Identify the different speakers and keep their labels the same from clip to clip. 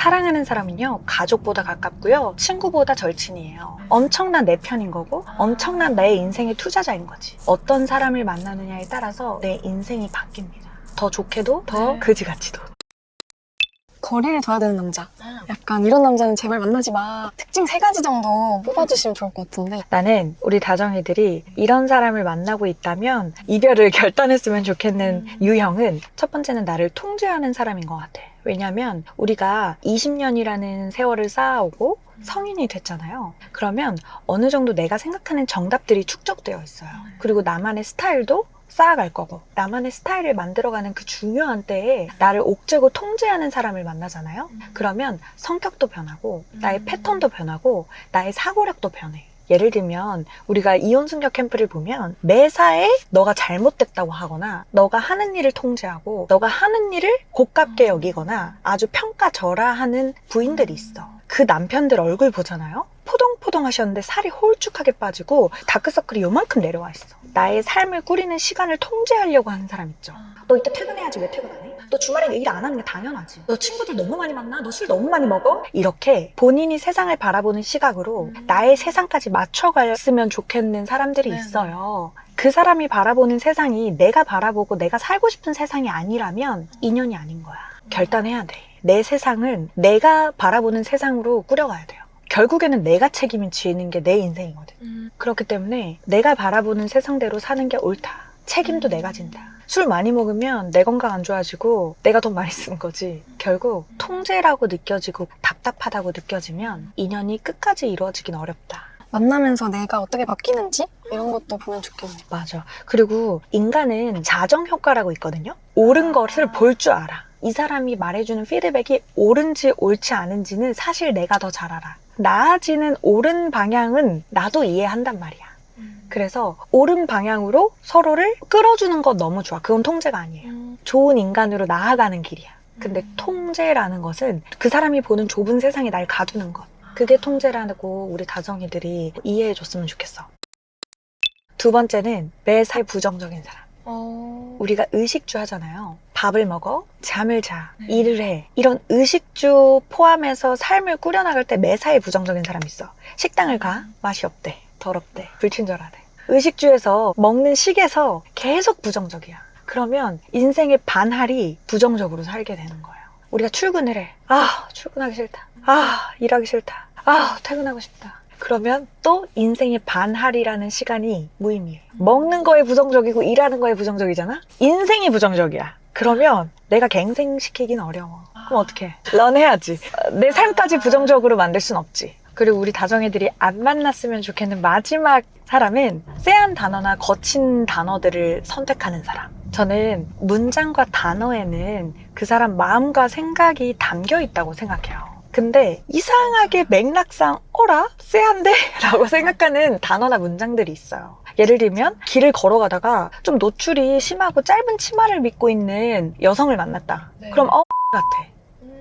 Speaker 1: 사랑하는 사람은요, 가족보다 가깝고요, 친구보다 절친이에요. 엄청난 내 편인 거고, 엄청난 내 인생의 투자자인 거지. 어떤 사람을 만나느냐에 따라서 내 인생이 바뀝니다. 더 좋게도, 더 그지같이도.
Speaker 2: 거리를 둬야 되는 남자. 약간 이런 남자는 제발 만나지 마. 특징 3가지 정도 뽑아주시면 좋을 것 같은데.
Speaker 1: 나는 우리 다정이들이 이런 사람을 만나고 있다면 이별을 결단했으면 좋겠는 유형은, 첫 번째는 나를 통제하는 사람인 것 같아. 왜냐면 우리가 20년이라는 세월을 쌓아오고 성인이 됐잖아요. 그러면 어느 정도 내가 생각하는 정답들이 축적되어 있어요. 그리고 나만의 스타일도 쌓아갈 거고, 나만의 스타일을 만들어가는 그 중요한 때에 나를 옥죄고 통제하는 사람을 만나잖아요. 그러면 성격도 변하고, 나의 패턴도 변하고, 나의 사고력도 변해. 예를 들면 우리가 이혼승격 캠프를 보면 매사에 너가 잘못됐다고 하거나, 너가 하는 일을 통제하고, 너가 하는 일을 고깝게 여기거나 아주 평가절하하는 부인들이 있어. 그 남편들 얼굴 보잖아요. 포동포동 하셨는데 살이 홀쭉하게 빠지고 다크서클이 요만큼 내려와 있어. 나의 삶을 꾸리는 시간을 통제하려고 하는 사람 있죠. 너 이따 퇴근해야지, 왜 퇴근 안 해? 너 주말에 일 안 하는 게 당연하지. 너 친구들 너무 많이 만나? 너 술 너무 많이 먹어? 이렇게 본인이 세상을 바라보는 시각으로 나의 세상까지 맞춰갔으면 좋겠는 사람들이 있어요. 그 사람이 바라보는 세상이 내가 바라보고 내가 살고 싶은 세상이 아니라면 인연이 아닌 거야. 결단해야 돼. 내 세상은 내가 바라보는 세상으로 꾸려가야 돼요. 결국에는 내가 책임을 지는 게 내 인생이거든. 그렇기 때문에 내가 바라보는 세상대로 사는 게 옳다. 책임도 내가 진다. 술 많이 먹으면 내 건강 안 좋아지고 내가 돈 많이 쓰는 거지. 결국 통제라고 느껴지고 답답하다고 느껴지면 인연이 끝까지 이루어지긴 어렵다.
Speaker 2: 만나면서 내가 어떻게 바뀌는지 이런 것도 보면 좋겠네요.
Speaker 1: 맞아. 그리고 인간은 자정효과라고 있거든요. 옳은 것을 볼 줄 알아. 이 사람이 말해주는 피드백이 옳은지 옳지 않은지는 사실 내가 더 잘 알아. 나아지는 옳은 방향은 나도 이해한단 말이야. 그래서 옳은 방향으로 서로를 끌어주는 건 너무 좋아. 그건 통제가 아니에요. 좋은 인간으로 나아가는 길이야. 근데 통제라는 것은 그 사람이 보는 좁은 세상에 날 가두는 것. 그게 통제라고 우리 다정이들이 이해해줬으면 좋겠어. 두 번째는 매사에 부정적인 사람. 우리가 의식주 하잖아요. 밥을 먹어, 잠을 자, 일을 해. 이런 의식주 포함해서 삶을 꾸려나갈 때 매사에 부정적인 사람이 있어. 식당을 가, 맛이 없대, 더럽대, 불친절하대. 의식주에서 먹는 식에서 계속 부정적이야. 그러면 인생의 반할이 부정적으로 살게 되는 거예요. 우리가 출근을 해. 아, 출근하기 싫다. 아, 일하기 싫다. 아, 퇴근하고 싶다. 그러면 또 인생의 반할이라는 시간이 무의미해. 먹는 거에 부정적이고 일하는 거에 부정적이잖아? 인생이 부정적이야. 그러면 내가 갱생시키긴 어려워. 그럼 어떡해? 런해야지. 내 삶까지 부정적으로 만들 순 없지. 그리고 우리 다정이들이 안 만났으면 좋겠는 마지막 사람은 쎄한 단어나 거친 단어들을 선택하는 사람. 저는 문장과 단어에는 그 사람 마음과 생각이 담겨 있다고 생각해요. 근데 이상하게 맥락상 어라? 쎄한데? 라고 생각하는 단어나 문장들이 있어요. 예를 들면 길을 걸어가다가 좀 노출이 심하고 짧은 치마를 입고 있는 여성을 만났다. 그럼 같아.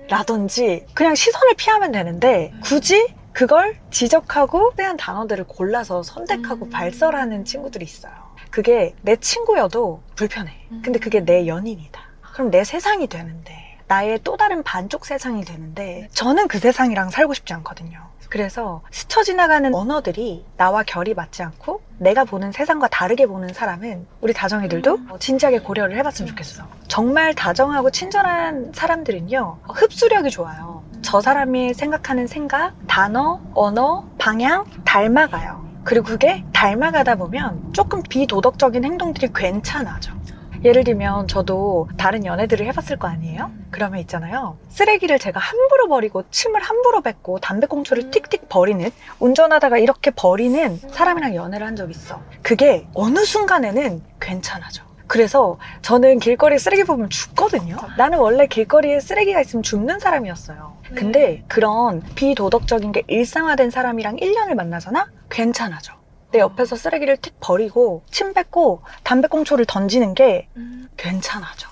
Speaker 1: 라든지 그냥 시선을 피하면 되는데 굳이 그걸 지적하고 쎄한 단어들을 골라서 선택하고 발설하는 친구들이 있어요. 그게 내 친구여도 불편해. 근데 그게 내 연인이다. 그럼 내 세상이 되는데, 나의 또 다른 반쪽 세상이 되는데 저는 그 세상이랑 살고 싶지 않거든요. 그래서 스쳐 지나가는 언어들이 나와 결이 맞지 않고 내가 보는 세상과 다르게 보는 사람은 우리 다정이들도 진지하게 고려를 해봤으면 좋겠어. 정말 다정하고 친절한 사람들은요, 흡수력이 좋아요. 저 사람이 생각하는 생각, 단어, 언어, 방향 닮아가요. 그리고 그게 닮아가다 보면 조금 비도덕적인 행동들이 괜찮아져. 예를 들면 저도 다른 연애들을 해봤을 거 아니에요? 그러면 있잖아요. 쓰레기를 제가 함부로 버리고 침을 함부로 뱉고 담배꽁초를 틱틱 버리는, 운전하다가 이렇게 버리는 사람이랑 연애를 한 적 있어. 그게 어느 순간에는 괜찮아져. 그래서 저는 길거리에 쓰레기 보면 죽거든요. 나는 원래 길거리에 쓰레기가 있으면 죽는 사람이었어요. 근데 그런 비도덕적인 게 일상화된 사람이랑 1년을 만나잖아? 괜찮아져. 내 옆에서 쓰레기를 틱 버리고 침 뱉고 담배꽁초를 던지는 게 괜찮아져.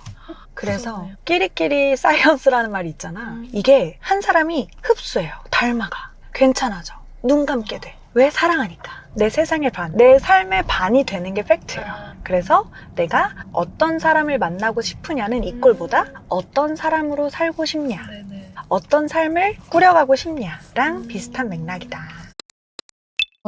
Speaker 1: 그래서 끼리끼리 사이언스라는 말이 있잖아. 이게 한 사람이 흡수해요. 닮아가. 괜찮아져. 눈 감게 돼. 왜? 사랑하니까. 내 세상의 반, 내 삶의 반이 되는 게 팩트예요. 그래서 내가 어떤 사람을 만나고 싶으냐는 이 꼴보다 어떤 사람으로 살고 싶냐, 어떤 삶을 꾸려가고 싶냐랑 비슷한 맥락이다.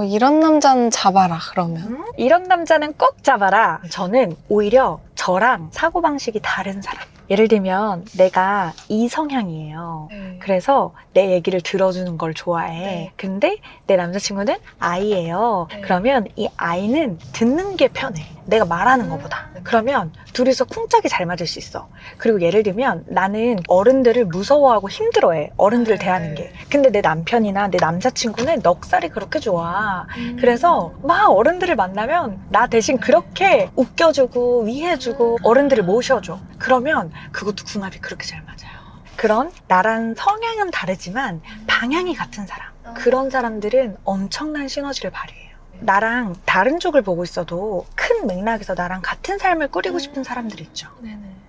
Speaker 2: 이런 남자는 잡아라, 그러면.
Speaker 1: 이런 남자는 꼭 잡아라. 저는 오히려 저랑 사고방식이 다른 사람. 예를 들면 내가 이 성향이에요. 그래서 내 얘기를 들어주는 걸 좋아해.
Speaker 2: 네.
Speaker 1: 근데 내 남자친구는 I예요.
Speaker 2: 네.
Speaker 1: 그러면 이 I는 듣는 게 편해. 내가 말하는 것보다. 그러면 둘이서 쿵짝이 잘 맞을 수 있어. 그리고 예를 들면 나는 어른들을 무서워하고 힘들어해. 어른들을 대하는 게. 근데 내 남편이나 내 남자친구는 넉살이 그렇게 좋아. 그래서 막 어른들을 만나면 나 대신 그렇게 웃겨주고 위해주고 어른들을 모셔줘. 그러면 그것도 궁합이 그렇게 잘 맞아요. 그런 나랑 성향은 다르지만 방향이 같은 사람. 그런 사람들은 엄청난 시너지를 발휘해요. 나랑 다른 쪽을 보고 있어도 큰 맥락에서 나랑 같은 삶을 꾸리고 싶은 사람들이 있죠.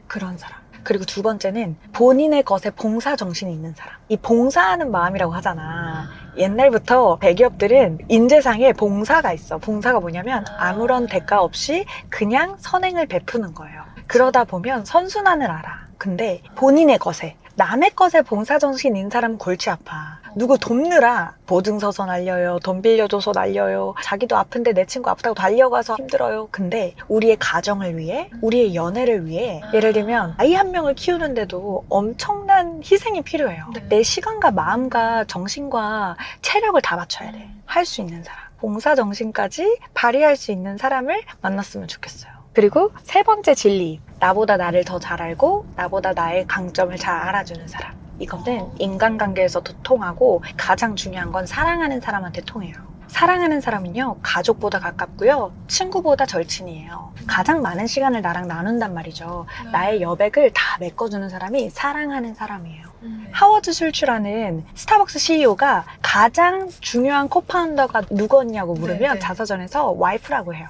Speaker 1: 그런 사람. 그리고 두 번째는 본인의 것에 봉사 정신이 있는 사람. 이 봉사하는 마음이라고 하잖아. 옛날부터 대기업들은 인재상에 봉사가 있어. 봉사가 뭐냐면 아무런 대가 없이 그냥 선행을 베푸는 거예요. 그러다 보면 선순환을 알아. 근데 본인의 것에, 남의 것에 봉사 정신 있는 사람은 골치 아파. 누구 돕느라 보증 서서 날려요. 돈 빌려줘서 날려요. 자기도 아픈데 내 친구 아프다고 달려가서 힘들어요. 근데 우리의 가정을 위해, 우리의 연애를 위해, 예를 들면 아이 한 명을 키우는데도 엄청난 희생이 필요해요. 내 시간과 마음과 정신과 체력을 다 바쳐야 돼. 할 수 있는 사람. 봉사 정신까지 발휘할 수 있는 사람을 만났으면 좋겠어요. 그리고 세 번째 진리. 나보다 나를 더 잘 알고 나보다 나의 강점을 잘 알아주는 사람. 이거는 인간관계에서 도통하고 가장 중요한 건 사랑하는 사람한테 통해요. 사랑하는 사람은요, 가족보다 가깝고요, 친구보다 절친이에요. 가장 많은 시간을 나랑 나눈단 말이죠. 나의 여백을 다 메꿔주는 사람이 사랑하는 사람이에요. 하워드 슐츠라는 스타벅스 CEO가 가장 중요한 코파운더가 누구였냐고 물으면 자서전에서 와이프라고 해요.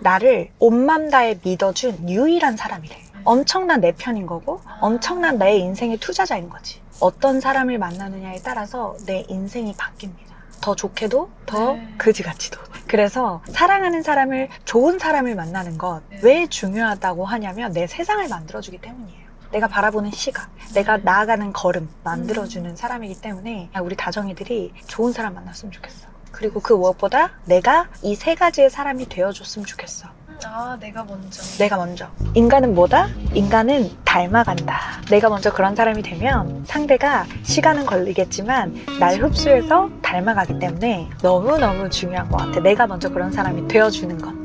Speaker 1: 나를 온 맘 다해 믿어준 유일한 사람이래. 엄청난 내 편인 거고 엄청난 내 인생의 투자자인 거지. 어떤 사람을 만나느냐에 따라서 내 인생이 바뀝니다. 더 좋게도 더 그지같이도. 그래서 사랑하는 사람을, 좋은 사람을 만나는 것 왜 중요하다고 하냐면 내 세상을 만들어주기 때문이에요. 내가 바라보는 시각, 내가 나아가는 걸음 만들어주는 사람이기 때문에 우리 다정이들이 좋은 사람 만났으면 좋겠어. 그리고 그 무엇보다 내가 이 세 가지의 사람이 되어줬으면 좋겠어.
Speaker 2: 내가 먼저.
Speaker 1: 내가 먼저. 인간은 뭐다? 인간은 닮아간다. 내가 먼저 그런 사람이 되면 상대가 시간은 걸리겠지만 날 흡수해서 닮아가기 때문에 너무너무 중요한 것 같아. 내가 먼저 그런 사람이 되어주는 것.